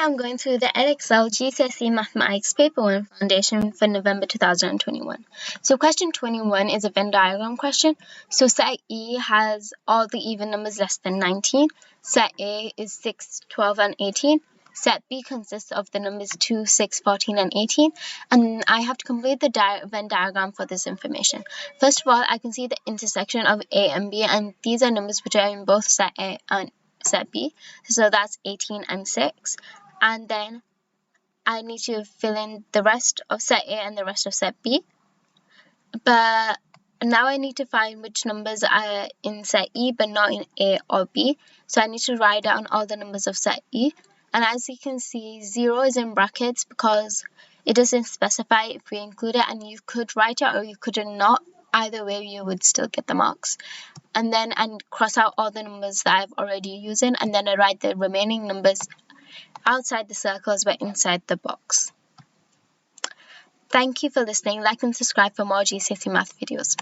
I'm going through the EDEXCEL GCSE Mathematics Paper 1 Foundation for November 2021. So question 21 is a Venn diagram question. So set E has all the even numbers less than 19. Set A is 6, 12 and 18. Set B consists of the numbers 2, 6, 14 and 18. And I have to complete the Venn diagram for this information. First of all, I can see the intersection of A and B, and these are numbers which are in both set A and set B, so that's 18 and 6, and then I need to fill in the rest of set A and the rest of set B. But now I need to find which numbers are in set E but not in A or B, so I need to write down all the numbers of set E. And as you can see, 0 is in brackets because it doesn't specify if we include it, and you could write it or you could not. Either way, you would still get the marks. And then I cross out all the numbers that I've already used, and then I write the remaining numbers outside the circles but inside the box. Thank you for listening. Like and subscribe for more GCSE math videos.